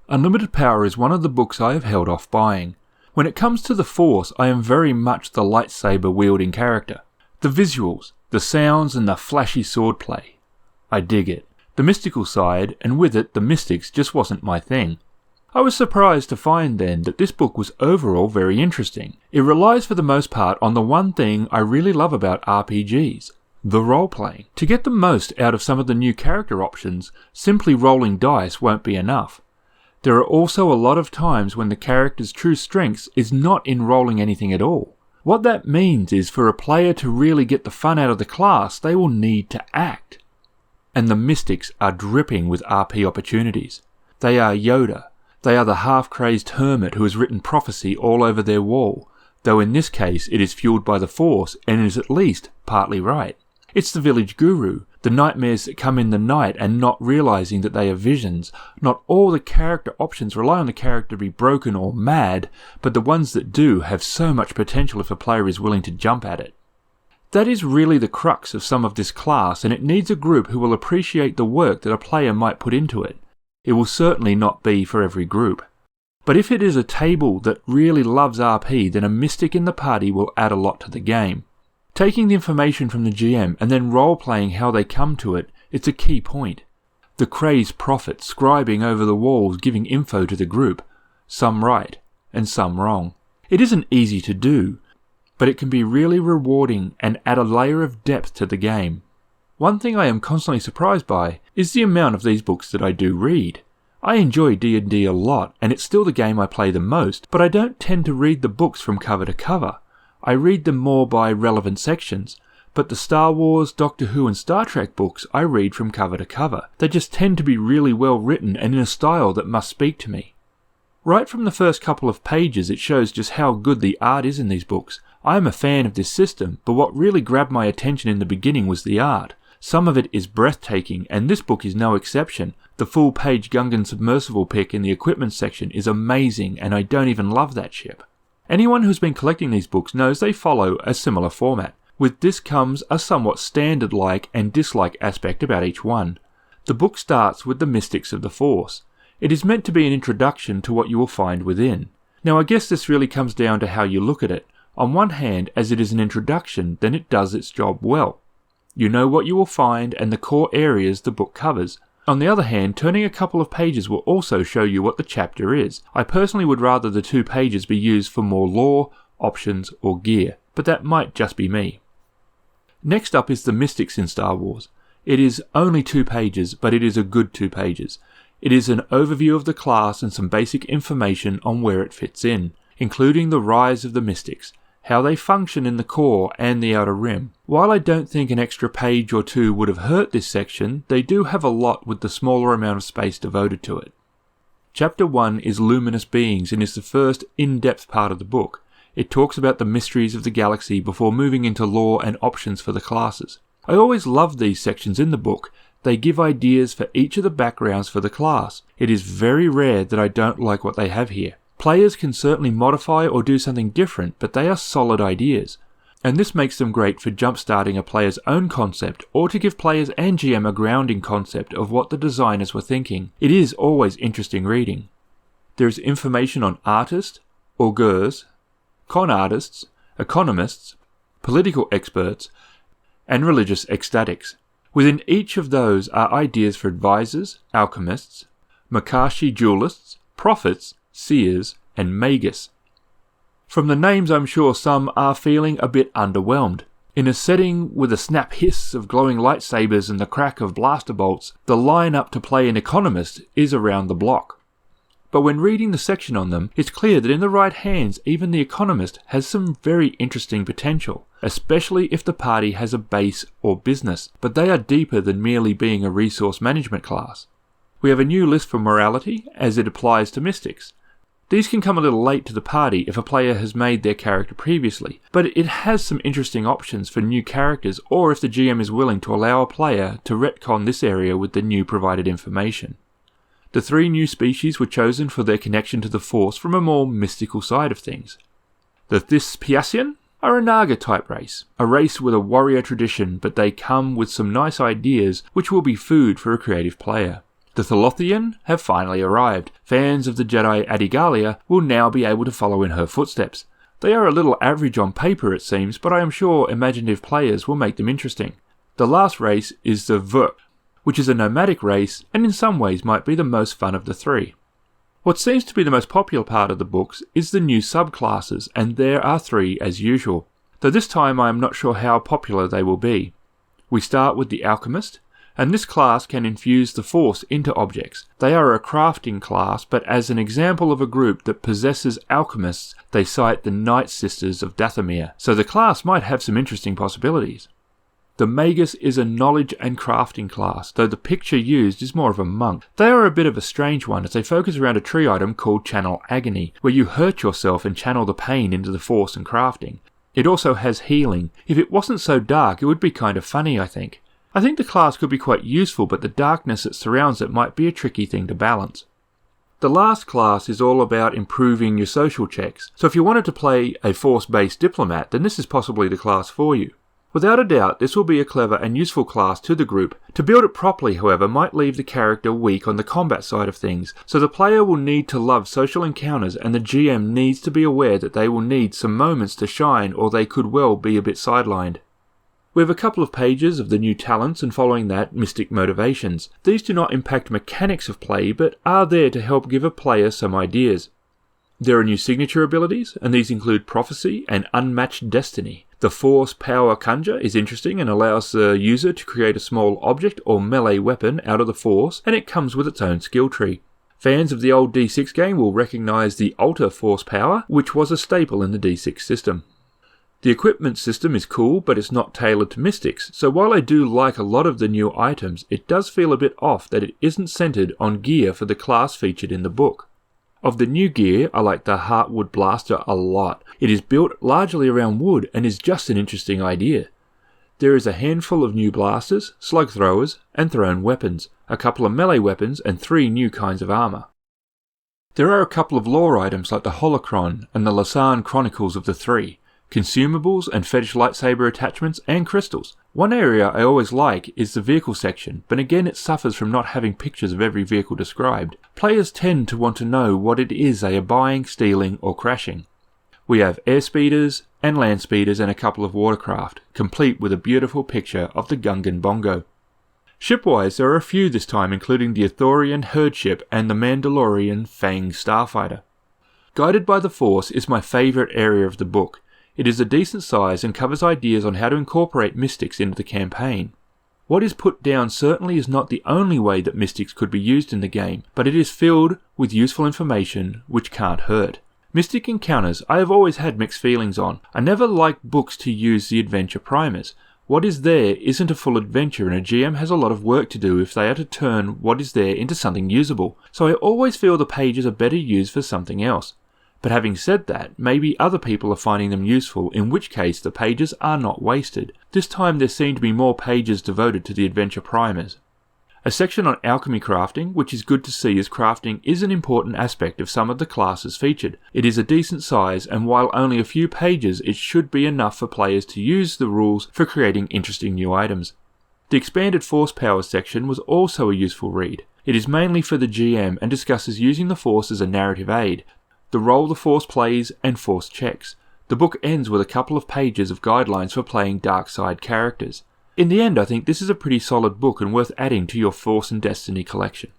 Unlimited Power is one of the books I have held off buying. When it comes to the Force, I am very much the lightsaber wielding character. The visuals, the sounds and the flashy swordplay. I dig it. The mystical side, and with it the mystics, just wasn't my thing. I was surprised to find then that this book was overall very interesting. It relies for the most part on the one thing I really love about RPGs, the role-playing. To get the most out of some of the new character options, simply rolling dice won't be enough. There are also a lot of times when the character's true strengths is not in rolling anything at all. What that means is for a player to really get the fun out of the class, they will need to act. And the mystics are dripping with RP opportunities. They are Yoda. They are the half-crazed hermit who has written prophecy all over their wall, though in this case it is fueled by the Force and is at least partly right. It's the village guru, the nightmares that come in the night and not realizing that they are visions. Not all the character options rely on the character to be broken or mad, but the ones that do have so much potential if a player is willing to jump at it. That is really the crux of some of this class, and it needs a group who will appreciate the work that a player might put into it. It will certainly not be for every group. But if it is a table that really loves RP, then a mystic in the party will add a lot to the game. Taking the information from the GM and then role-playing how they come to it, it's a key point. The crazed prophet scribing over the walls giving info to the group, some right and some wrong. It isn't easy to do, but it can be really rewarding and add a layer of depth to the game. One thing I am constantly surprised by is the amount of these books that I do read. I enjoy D&D a lot, and it's still the game I play the most, but I don't tend to read the books from cover to cover. I read them more by relevant sections, but the Star Wars, Doctor Who and Star Trek books I read from cover to cover. They just tend to be really well written and in a style that must speak to me. Right from the first couple of pages it shows just how good the art is in these books. I am a fan of this system, but what really grabbed my attention in the beginning was the art. Some of it is breathtaking, and this book is no exception. The full-page Gungan submersible pic in the equipment section is amazing, and I don't even love that ship. Anyone who's been collecting these books knows they follow a similar format. With this comes a somewhat standard-like and dislike aspect about each one. The book starts with the mystics of the Force. It is meant to be an introduction to what you will find within. Now I guess this really comes down to how you look at it. On one hand, as it is an introduction, then it does its job well. You know what you will find and the core areas the book covers. On the other hand, turning a couple of pages will also show you what the chapter is. I personally would rather the 2 pages be used for more lore, options, or gear, but that might just be me. Next up is the mystics in Star Wars. It is only 2 pages, but it is a good 2 pages. It is an overview of the class and some basic information on where it fits in, including the rise of the mystics, how they function in the core and the Outer Rim. While I don't think an extra page or 2 would have hurt this section, they do have a lot with the smaller amount of space devoted to it. Chapter 1 is Luminous Beings and is the first in-depth part of the book. It talks about the mysteries of the galaxy before moving into lore and options for the classes. I always love these sections in the book. They give ideas for each of the backgrounds for the class. It is very rare that I don't like what they have here. Players can certainly modify or do something different, but they are solid ideas. And this makes them great for jump-starting a player's own concept, or to give players and GM a grounding concept of what the designers were thinking. It is always interesting reading. There is information on artists, augurs, con artists, economists, political experts, and religious ecstatics. Within each of those are ideas for advisors, alchemists, Makashi duelists, prophets, seers, and magus. From the names I'm sure some are feeling a bit underwhelmed. In a setting with a snap hiss of glowing lightsabers and the crack of blaster bolts, the line-up to play an economist is around the block. But when reading the section on them, it's clear that in the right hands even the economist has some very interesting potential, especially if the party has a base or business, but they are deeper than merely being a resource management class. We have a new list for morality as it applies to mystics. These can come a little late to the party if a player has made their character previously, but it has some interesting options for new characters or if the GM is willing to allow a player to retcon this area with the new provided information. The 3 new species were chosen for their connection to the Force from a more mystical side of things. The Thespiasian are a Naga type race, a race with a warrior tradition, but they come with some nice ideas which will be food for a creative player. The Thalothean have finally arrived. Fans of the Jedi Adigalia will now be able to follow in her footsteps. They are a little average on paper it seems, but I am sure imaginative players will make them interesting. The last race is the Vuk, which is a nomadic race and in some ways might be the most fun of the three. What seems to be the most popular part of the books is the new subclasses, and there are 3 as usual, though this time I am not sure how popular they will be. We start with the Alchemist, and this class can infuse the Force into objects. They are a crafting class, but as an example of a group that possesses alchemists, they cite the Night Sisters of Dathomir, so the class might have some interesting possibilities. The Magus is a knowledge and crafting class, though the picture used is more of a monk. They are a bit of a strange one as they focus around a tree item called Channel Agony, where you hurt yourself and channel the pain into the Force and crafting. It also has healing. If it wasn't so dark, it would be kind of funny, I think. I think the class could be quite useful, but the darkness that surrounds it might be a tricky thing to balance. The last class is all about improving your social checks, so if you wanted to play a Force-based diplomat, then this is possibly the class for you. Without a doubt, this will be a clever and useful class to the group. To build it properly, however, might leave the character weak on the combat side of things, so the player will need to love social encounters and the GM needs to be aware that they will need some moments to shine or they could well be a bit sidelined. We have a couple of pages of the new talents and following that, mystic motivations. These do not impact mechanics of play, but are there to help give a player some ideas. There are new signature abilities, and these include Prophecy and Unmatched Destiny. The Force Power Conjure is interesting and allows the user to create a small object or melee weapon out of the Force, and it comes with its own skill tree. Fans of the old D6 game will recognise the Alter Force Power, which was a staple in the D6 system. The equipment system is cool, but it's not tailored to mystics, so while I do like a lot of the new items, it does feel a bit off that it isn't centered on gear for the class featured in the book. Of the new gear, I like the Heartwood Blaster a lot. It is built largely around wood and is just an interesting idea. There is a handful of new blasters, slug throwers, and thrown weapons, a couple of melee weapons, and 3 new kinds of armour. There are a couple of lore items like the Holocron and the Lasan Chronicles of the Three, consumables and fetish lightsaber attachments, and crystals. One area I always like is the vehicle section, but again it suffers from not having pictures of every vehicle described. Players tend to want to know what it is they are buying, stealing, or crashing. We have airspeeders and land speeders and a couple of watercraft, complete with a beautiful picture of the Gungan Bongo. Shipwise, there are a few this time, including the Ithorian Herd Ship and the Mandalorian Fang Starfighter. Guided by the Force is my favourite area of the book. It is a decent size and covers ideas on how to incorporate mystics into the campaign. What is put down certainly is not the only way that mystics could be used in the game, but it is filled with useful information which can't hurt. Mystic encounters I have always had mixed feelings on. I never liked books to use the adventure primers. What is there isn't a full adventure and a GM has a lot of work to do if they are to turn what is there into something usable, so I always feel the pages are better used for something else. But having said that, maybe other people are finding them useful, in which case the pages are not wasted. This time there seem to be more pages devoted to the adventure primers. A section on alchemy crafting, which is good to see as crafting is an important aspect of some of the classes featured. It is a decent size, and while only a few pages, it should be enough for players to use the rules for creating interesting new items. The expanded force power section was also a useful read. It is mainly for the GM and discusses using the Force as a narrative aid, the role the Force plays, and Force checks. The book ends with a couple of pages of guidelines for playing dark side characters. In the end, I think this is a pretty solid book and worth adding to your Force and Destiny collection.